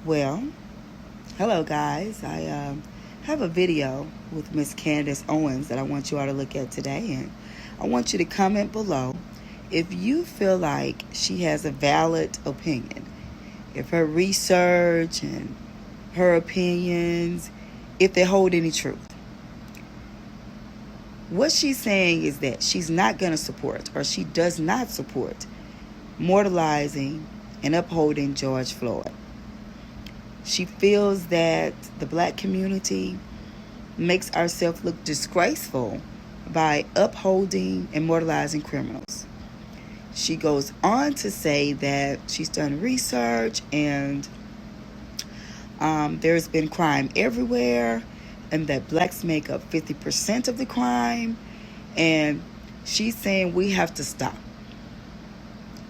Well, hello guys. I have a video with Miss Candace Owens that I want you all to look at today, and I want you to comment below if you feel like she has a valid opinion, if her research and her opinions, if they hold any truth. What she's saying is that she's not going to support, or she does not support, mortalizing and upholding George Floyd. She feels that the black community makes ourselves look disgraceful by upholding and mortalizing criminals. She goes on to say that she's done research and there's been crime everywhere, and that blacks make up 50% of the crime, and she's saying we have to stop.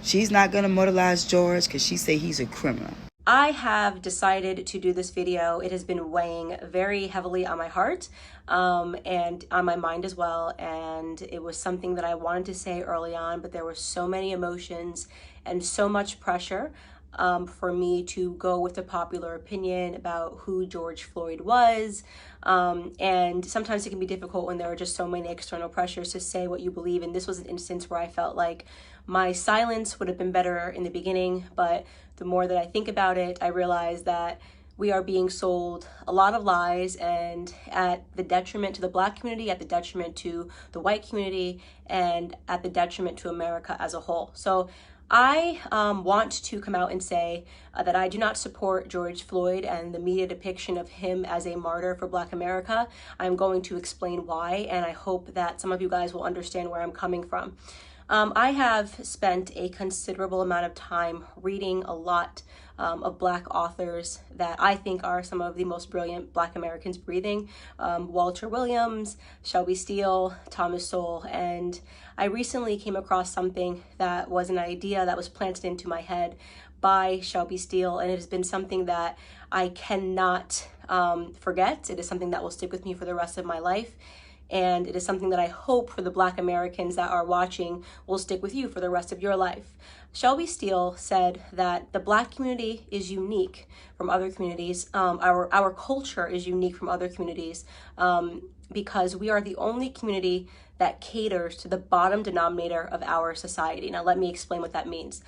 She's not going to mortalize George because she say he's a criminal. I have decided to do this video. It has been weighing very heavily on my heart and on my mind as well. And it was something that I wanted to say early on, but there were so many emotions and so much pressure for me to go with the popular opinion about who George Floyd was. And sometimes it can be difficult when there are just so many external pressures to say what you believe. And this was an instance where I felt like my silence would have been better in the beginning, but the more that I think about it, I realize that we are being sold a lot of lies, and at the detriment to the black community, at the detriment to the white community, and at the detriment to America as a whole. So I want to come out and say that I do not support George Floyd and the media depiction of him as a martyr for Black America. I'm going to explain why, and I hope that some of you guys will understand where I'm coming from. I have spent a considerable amount of time reading a lot of Black authors that I think are some of the most brilliant Black Americans breathing. Walter Williams, Shelby Steele, Thomas Sowell, and I recently came across something that was an idea that was planted into my head by Shelby Steele, and it has been something that I cannot forget. It is something that will stick with me for the rest of my life. And it is something that I hope for the Black Americans that are watching will stick with you for the rest of your life. Shelby Steele said that the Black community is unique from other communities. Our culture is unique from other communities because we are the only community that caters to the bottom denominator of our society. Now, let me explain what that means.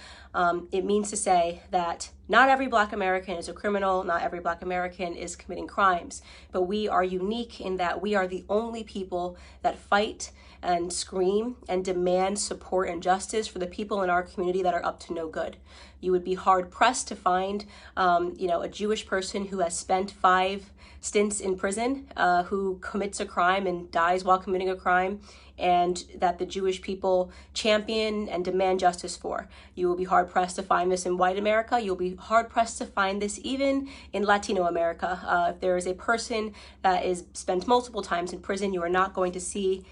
It means to say that not every Black American is a criminal, not every Black American is committing crimes, but we are unique in that we are the only people that fight and scream and demand support and justice for the people in our community that are up to no good. You would be hard pressed to find, a Jewish person who has spent 5 stints in prison, who commits a crime and dies while committing a crime, and that the Jewish people champion and demand justice for. You will be hard pressed to find this in white America. You'll be hard pressed to find this even in Latino America. If there is a person that is spent multiple times in prison, you are not going to see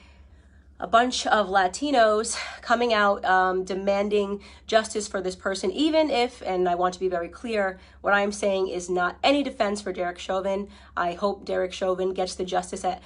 a bunch of Latinos coming out demanding justice for this person, even if, and I want to be very clear, what I'm saying is not any defense for Derek Chauvin. I hope Derek Chauvin gets the justice that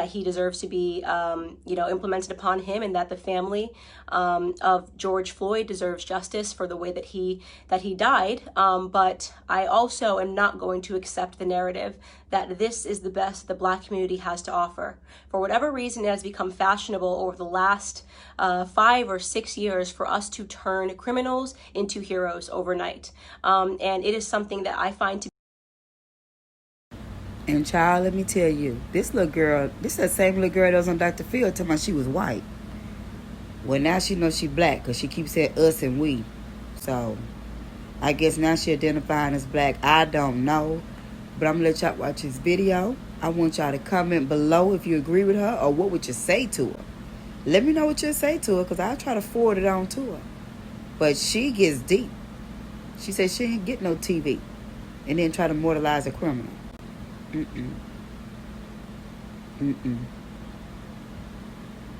he deserves to be implemented upon him, and that the family of George Floyd deserves justice for the way that he died. But I also am not going to accept the narrative that this is the best the Black community has to offer. For whatever reason, it has become fashionable over the last 5 or 6 years for us to turn criminals into heroes overnight. And it is something that I find to be. And child, let me tell you, this little girl, this is the same little girl that was on Dr. Phil talking about she was white. Well, now she knows she black because she keeps saying us and we. So I guess now she identifying as black. I don't know. But I'm going to let y'all watch this video. I want y'all to comment below if you agree with her, or what would you say to her. Let me know what you'll say to her, because I'll try to forward it on to her. But she gets deep. She said she ain't get no TV and then try to mortalize a criminal. Mm-mm. Mm-mm.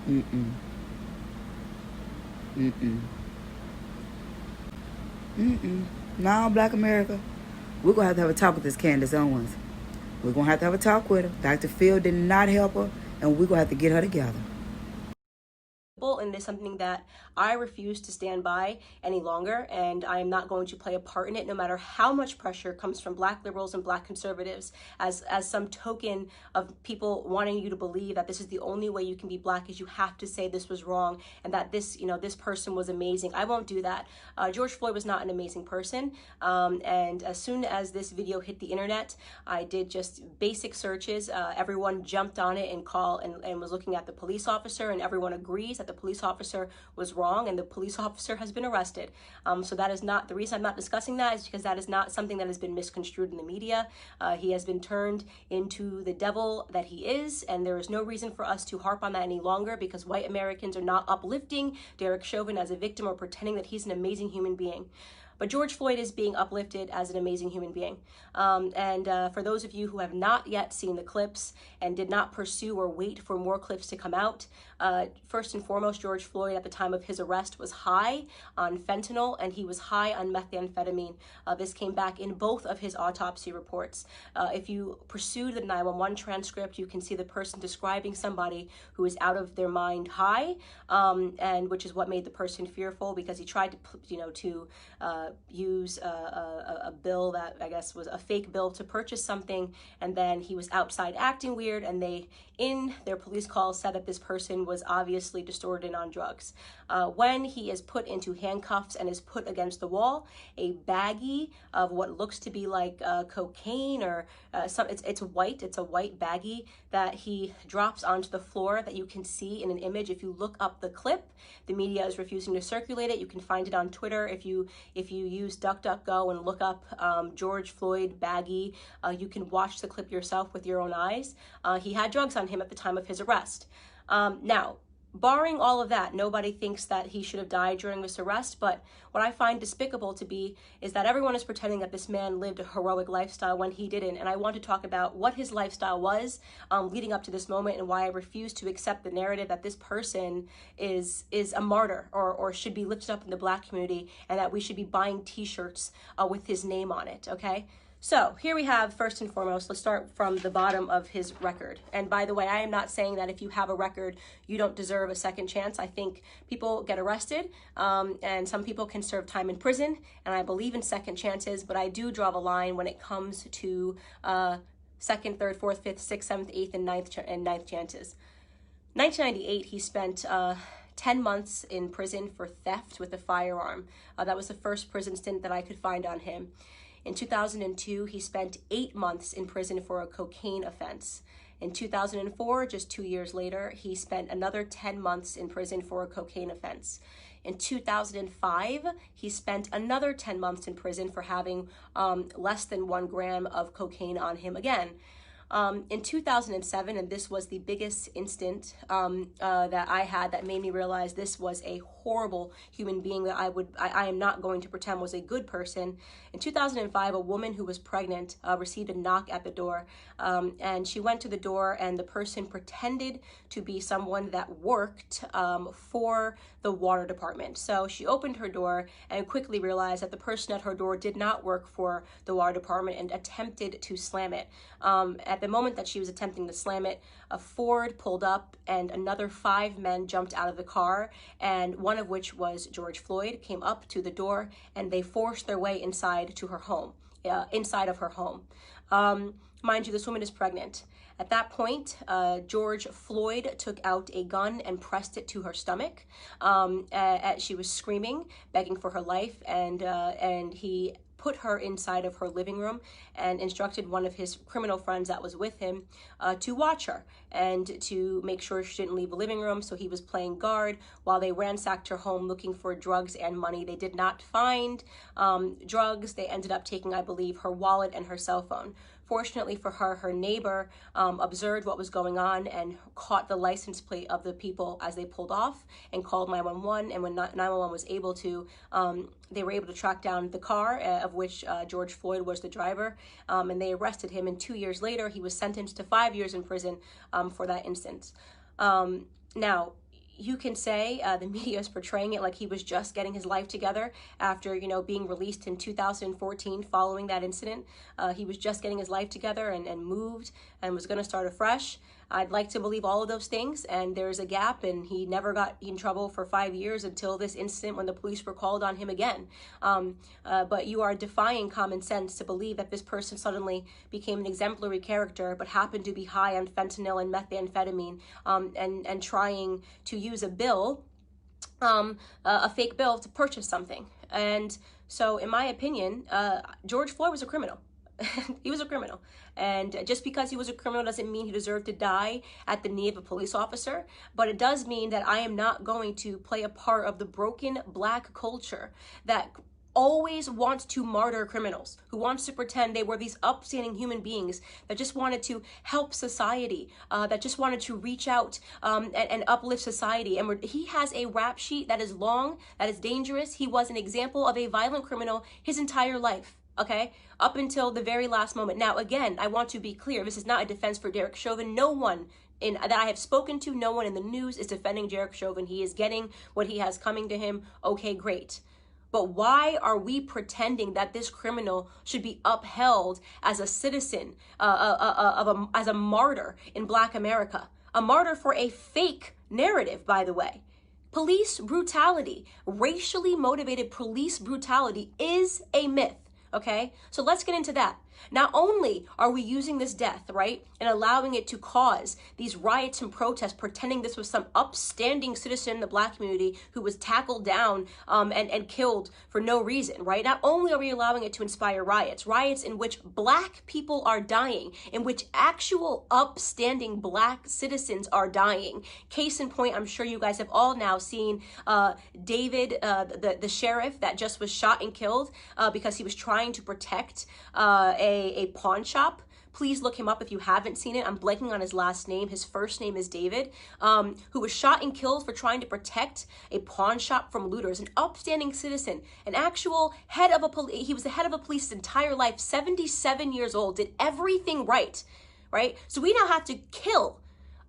Mm-mm. Mm-mm. Mm-mm. Now, Black America, we're going to have a talk with this Candace Owens. We're going to have a talk with her. Dr. Phil did not help her, and we're going to have to get her together. and it is something that I refuse to stand by any longer, and I am not going to play a part in it, no matter how much pressure comes from Black liberals and Black conservatives as some token of people wanting you to believe that this is the only way you can be Black, is you have to say this was wrong and that this, you know, this person was amazing. I won't do that. George Floyd was not an amazing person, and as soon as this video hit the internet, I did just basic searches. Everyone jumped on it and was looking at the police officer, and everyone agrees that the police officer was wrong, and the police officer has been arrested. So that is not the reason I'm not discussing that, is because that is not something that has been misconstrued in the media. He has been turned into the devil that he is, and there is no reason for us to harp on that any longer, because white Americans are not uplifting Derek Chauvin as a victim or pretending that he's an amazing human being. But George Floyd is being uplifted as an amazing human being. For those of you who have not yet seen the clips and did not pursue or wait for more clips to come out, first and foremost, George Floyd at the time of his arrest was high on fentanyl, and he was high on methamphetamine. This came back in both of his autopsy reports. If you pursue the 911 transcript, you can see the person describing somebody who is out of their mind high, and which is what made the person fearful, because he tried to, use a bill that I guess was a fake bill to purchase something, and then he was outside acting weird, and they, in their police call, said that this person was obviously distorted and on drugs. When he is put into handcuffs and is put against the wall, a baggie of what looks to be like cocaine or it's a white baggie that he drops onto the floor, that you can see in an image. If you look up the clip, the media is refusing to circulate it. You can find it on Twitter. If you use DuckDuckGo and look up George Floyd baggie, you can watch the clip yourself with your own eyes. He had drugs on him at the time of his arrest. Now, barring all of that, nobody thinks that he should have died during this arrest, but what I find despicable to be is that everyone is pretending that this man lived a heroic lifestyle when he didn't, and I want to talk about what his lifestyle was leading up to this moment, and why I refuse to accept the narrative that this person is a martyr or should be lifted up in the Black community, and that we should be buying t-shirts with his name on it, okay? So here we have, first and foremost, let's start from the bottom of his record. And by the way, I am not saying that if you have a record, you don't deserve a second chance. I think people get arrested, and some people can serve time in prison, and I believe in second chances, but I do draw the line when it comes to second, third, fourth, fifth, sixth, seventh, eighth, and ninth chances. 1998, he spent 10 months in prison for theft with a firearm. That was the first prison stint that I could find on him. In 2002, he spent 8 months in prison for a cocaine offense. In 2004, just 2 years later, he spent another 10 months in prison for a cocaine offense. In 2005, he spent another 10 months in prison for having less than 1 gram of cocaine on him again. In 2007, and this was the biggest instant that I had that made me realize this was a horrible human being that I am not going to pretend was a good person. In 2005, a woman who was pregnant received a knock at the door, and she went to the door, and the person pretended to be someone that worked for the water department. So she opened her door and quickly realized that the person at her door did not work for the water department, and attempted to slam it. At the moment that she was attempting to slam it, a Ford pulled up, and another 5 men jumped out of the car, and one of which was George Floyd, came up to the door, and they forced their way inside to her home, inside of her home. Mind you, this woman is pregnant. At that point, George Floyd took out a gun and pressed it to her stomach. She was screaming, begging for her life, and he put her inside of her living room and instructed one of his criminal friends that was with him to watch her and to make sure she didn't leave the living room. So he was playing guard while they ransacked her home looking for drugs and money. They did not find drugs. They ended up taking, I believe, her wallet and her cell phone. Fortunately for her, her neighbor observed what was going on and caught the license plate of the people as they pulled off and called 911. And when 911 was able to, they were able to track down the car of which George Floyd was the driver, and they arrested him. And 2 years later, he was sentenced to 5 years in prison for that instance. Now, you can say the media is portraying it like he was just getting his life together after, being released in 2014 following that incident. He was just getting his life together and moved and was going to start afresh. I'd like to believe all of those things, and there's a gap, and he never got in trouble for 5 years until this incident when the police were called on him again. But you are defying common sense to believe that this person suddenly became an exemplary character but happened to be high on fentanyl and methamphetamine, and trying to use a bill, a fake bill, to purchase something. And so in my opinion, George Floyd was a criminal. He was a criminal. And just because he was a criminal doesn't mean he deserved to die at the knee of a police officer. But it does mean that I am not going to play a part of the broken Black culture that always wants to martyr criminals, who wants to pretend they were these upstanding human beings that just wanted to help society, that just wanted to reach out and uplift society. And he has a rap sheet that is long, that is dangerous. He was an example of a violent criminal his entire life, okay, up until the very last moment. Now, again, I want to be clear. This is not a defense for Derek Chauvin. No one that I have spoken to, no one in the news is defending Derek Chauvin. He is getting what he has coming to him. Okay, great. But why are we pretending that this criminal should be upheld as a citizen, as a martyr in Black America? A martyr for a fake narrative, by the way. Police brutality, racially motivated police brutality, is a myth. Okay, so let's get into that. Not only are we using this death, right, and allowing it to cause these riots and protests, pretending this was some upstanding citizen in the Black community who was tackled down and killed for no reason, right? Not only are we allowing it to inspire riots in which Black people are dying, in which actual upstanding Black citizens are dying. Case in point, I'm sure you guys have all now seen David, the sheriff that just was shot and killed because he was trying to protect a pawn shop. Please look him up if you haven't seen it. I'm blanking on his last name. His first name is David, who was shot and killed for trying to protect a pawn shop from looters. An upstanding citizen, an actual head of a police. He was the head of a police his entire life, 77 years old, did everything right, right? So we now have to kill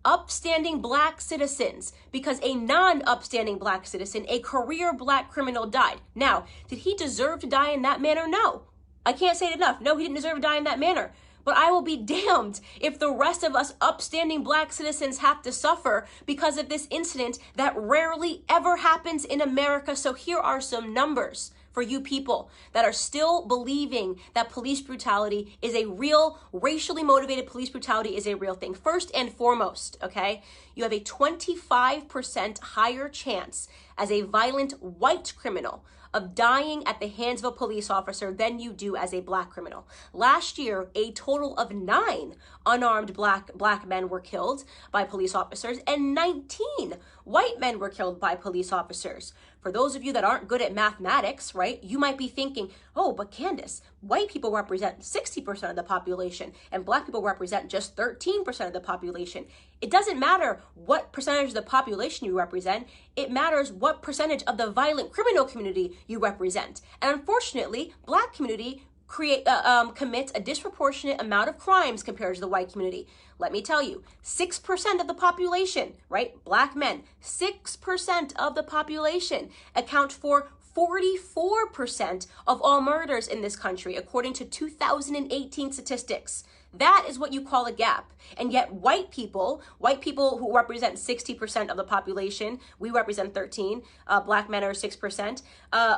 upstanding Black citizens because a non-upstanding Black citizen, a career Black criminal, died. Now, did he deserve to die in that manner? No. I can't say it enough. No, he didn't deserve to die in that manner. But I will be damned if the rest of us upstanding Black citizens have to suffer because of this incident that rarely ever happens in America. So here are some numbers for you people that are still believing that police brutality is a real, racially motivated police brutality is a real thing. First and foremost, okay, you have a 25% higher chance as a violent white criminal of dying at the hands of a police officer than you do as a Black criminal. Last year, a total of 9 unarmed black men were killed by police officers, and 19 white men were killed by police officers. For those of you that aren't good at mathematics, right, you might be thinking, oh, but Candace, white people represent 60% of the population and Black people represent just 13% of the population. It doesn't matter what percentage of the population you represent. It matters what percentage of the violent criminal community you represent. And unfortunately, Black community commits a disproportionate amount of crimes compared to the white community. Let me tell you, 6% of the population, right, Black men, 6% of the population account for 44% of all murders in this country, according to 2018 statistics. That is what you call a gap. And yet white people who represent 60% of the population, we represent 13, Black men are 6%,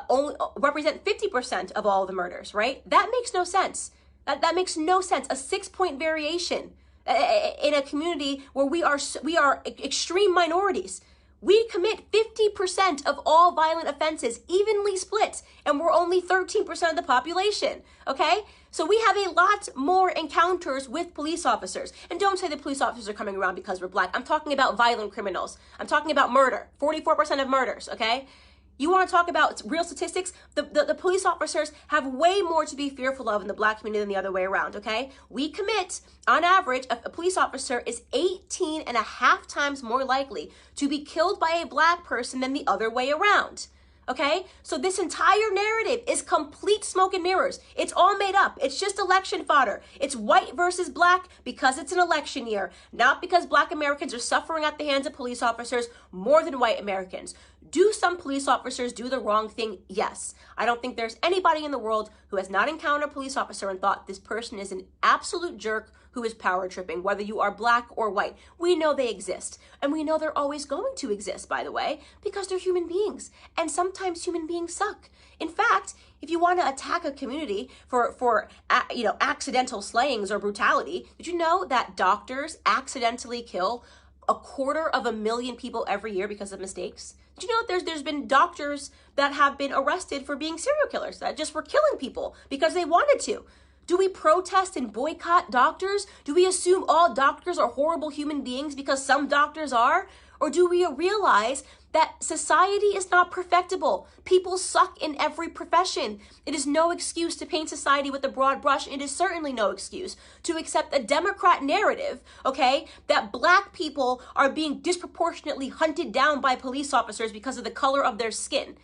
only represent 50% of all the murders, right? That makes no sense. That makes no sense. A 6-point variation in a community where we are extreme minorities. We commit 50% of all violent offenses, evenly split, and we're only 13% of the population, okay? So we have a lot more encounters with police officers. And don't say the police officers are coming around because we're Black. I'm talking about violent criminals. I'm talking about murder, 44% of murders, okay? You want to talk about real statistics? The police officers have way more to be fearful of in the Black community than the other way around, okay? We commit, on average, a police officer is 18.5 times more likely to be killed by a Black person than the other way around, okay? So this entire narrative is complete smoke and mirrors. It's all made up. It's just election fodder. It's white versus Black because it's an election year, not because Black Americans are suffering at the hands of police officers more than white Americans. Do some police officers do the wrong thing? Yes. I don't think there's anybody in the world who has not encountered a police officer and thought this person is an absolute jerk who is power tripping, whether you are black or white. We know they exist. And we know they're always going to exist, by the way, because they're human beings. And sometimes human beings suck. In fact, if you want to attack a community for accidental slayings or brutality, did you know that doctors accidentally kill 250,000 people every year because of mistakes? Did you know that there's been doctors that have been arrested for being serial killers, that just were killing people because they wanted to? Do we protest and boycott doctors? Do we assume all doctors are horrible human beings because some doctors are? Or do we realize that society is not perfectible? People suck in every profession. It is no excuse to paint society with a broad brush. It is certainly no excuse to accept a Democrat narrative, okay, that black people are being disproportionately hunted down by police officers because of the color of their skin.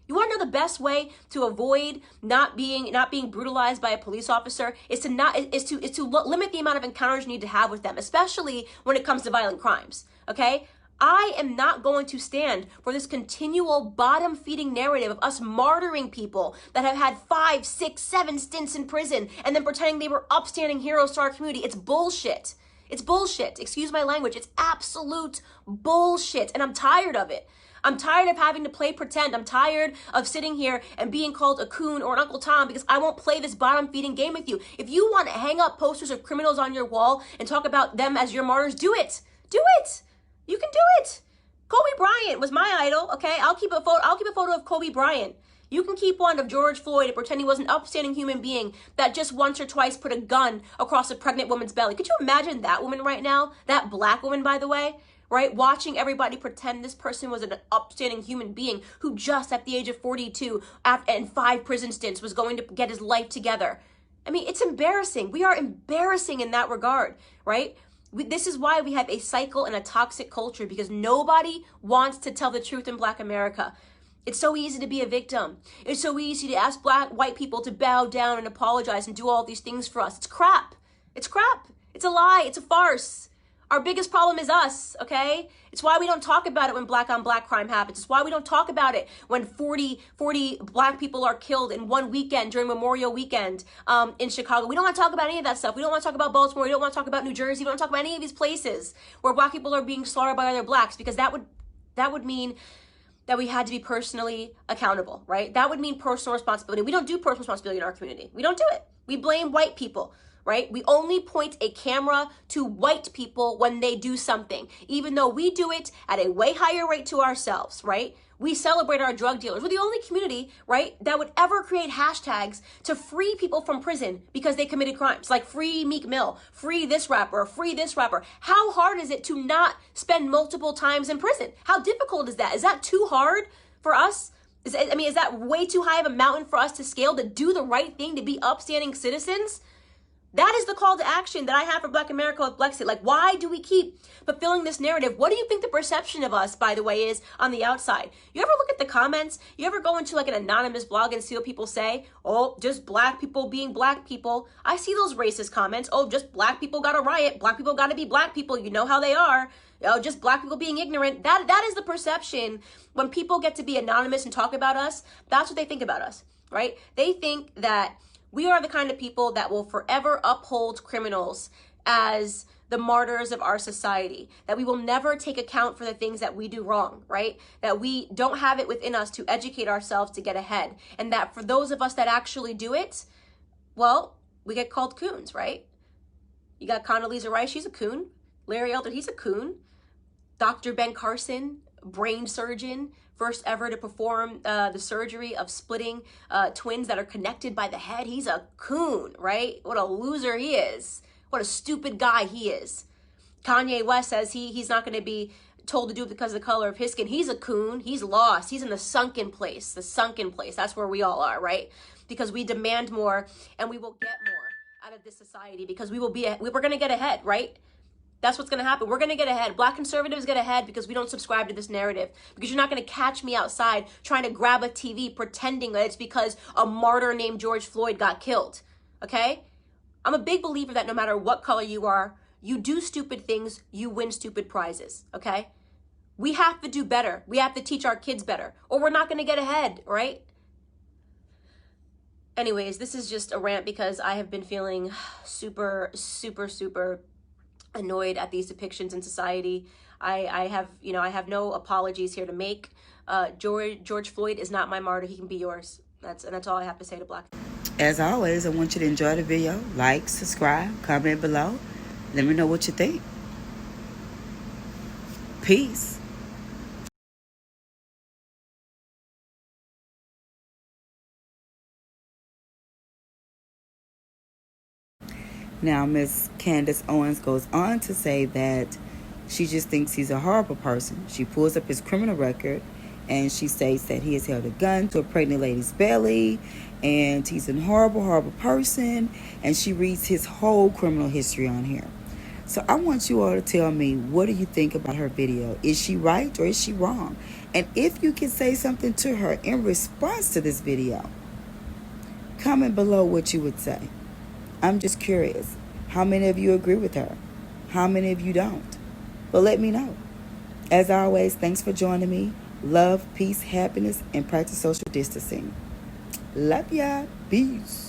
You want to know the best way to avoid not being brutalized by a police officer is to limit the amount of encounters you need to have with them, especially when it comes to violent crimes. Okay? I am not going to stand for this continual bottom-feeding narrative of us martyring people that have had 5, 6, 7 stints in prison and then pretending they were upstanding heroes to our community. It's bullshit. It's bullshit. Excuse my language. It's absolute bullshit, and I'm tired of it. I'm tired of having to play pretend. I'm tired of sitting here and being called a coon or an Uncle Tom because I won't play this bottom-feeding game with you. If you want to hang up posters of criminals on your wall and talk about them as your martyrs, do it. Do it. You can do it. Kobe Bryant was my idol, okay? I'll keep a photo of Kobe Bryant. You can keep one of George Floyd and pretend he was an upstanding human being that just once or twice put a gun across a pregnant woman's belly. Could you imagine that woman right now? That black woman, by the way, right? Watching everybody pretend this person was an upstanding human being who just at the age of 42 and 5 prison stints was going to get his life together. I mean, it's embarrassing. We are embarrassing in that regard, right? This is why we have a cycle and a toxic culture, because nobody wants to tell the truth in Black America. It's so easy to be a victim. It's so easy to ask white people to bow down and apologize and do all these things for us. It's crap. It's crap. It's a lie. It's a farce. Our biggest problem is us, okay? It's why we don't talk about it when black on black crime happens. It's why we don't talk about it when 40 black people are killed in one weekend during Memorial Weekend in Chicago. We don't want to talk about any of that stuff. We don't want to talk about Baltimore. We don't want to talk about New Jersey. We don't want to talk about any of these places where black people are being slaughtered by other blacks, because that would mean that we had to be personally accountable, right? That would mean personal responsibility. We don't do personal responsibility in our community. We don't do it. We blame white people. Right? We only point a camera to white people when they do something, even though we do it at a way higher rate to ourselves, right? We celebrate our drug dealers. We're the only community, right, that would ever create hashtags to free people from prison because they committed crimes, like free Meek Mill, free this rapper, free this rapper. How hard is it to not spend multiple times in prison? How difficult is that? Is that too hard for us? Is that way too high of a mountain for us to scale, to do the right thing, to be upstanding citizens? That is the call to action that I have for Black America with Blexit. Like, why do we keep fulfilling this narrative? What do you think the perception of us, by the way, is on the outside? You ever look at the comments? You ever go into like an anonymous blog and see what people say? Oh, just black people being black people. I see those racist comments. Oh, just black people got to riot. Black people got to be black people. You know how they are. Oh, just black people being ignorant. That is the perception. When people get to be anonymous and talk about us, that's what they think about us, right? They think that we are the kind of people that will forever uphold criminals as the martyrs of our society, that we will never take account for the things that we do wrong, right? That we don't have it within us to educate ourselves to get ahead. And that for those of us that actually do it, well, we get called coons, right? You got Condoleezza Rice, she's a coon. Larry Elder, he's a coon. Dr. Ben Carson, brain surgeon, first ever to perform the surgery of splitting twins that are connected by the head. He's a coon, right? What a loser he is. What a stupid guy he is. Kanye West says he's not going to be told to do it because of the color of his skin. He's a coon. He's lost. He's in the sunken place. The sunken place. That's where we all are, right? Because we demand more and we will get more out of this society, because we're going to get ahead, right? That's what's going to happen. We're going to get ahead. Black conservatives get ahead because we don't subscribe to this narrative. Because you're not going to catch me outside trying to grab a TV pretending that it's because a martyr named George Floyd got killed. Okay? I'm a big believer that no matter what color you are, you do stupid things, you win stupid prizes. Okay? We have to do better. We have to teach our kids better, or we're not going to get ahead, right? Anyways, this is just a rant because I have been feeling super, super, super annoyed at these depictions in society. I have no apologies here to make. George Floyd is not my martyr. He can be yours. That's all I have to say to Black. As always, I want you to enjoy the video. Like, subscribe, comment below. Let me know what you think. Peace. Now, Miss Candace Owens goes on to say that she just thinks he's a horrible person. She pulls up his criminal record and she states that he has held a gun to a pregnant lady's belly and he's a horrible, horrible person. And she reads his whole criminal history on here. So I want you all to tell me, what do you think about her video? Is she right or is she wrong? And if you can say something to her in response to this video, comment below what you would say. I'm just curious. How many of you agree with her? How many of you don't? But let me know. As always, thanks for joining me. Love, peace, happiness, and practice social distancing. Love ya. Peace.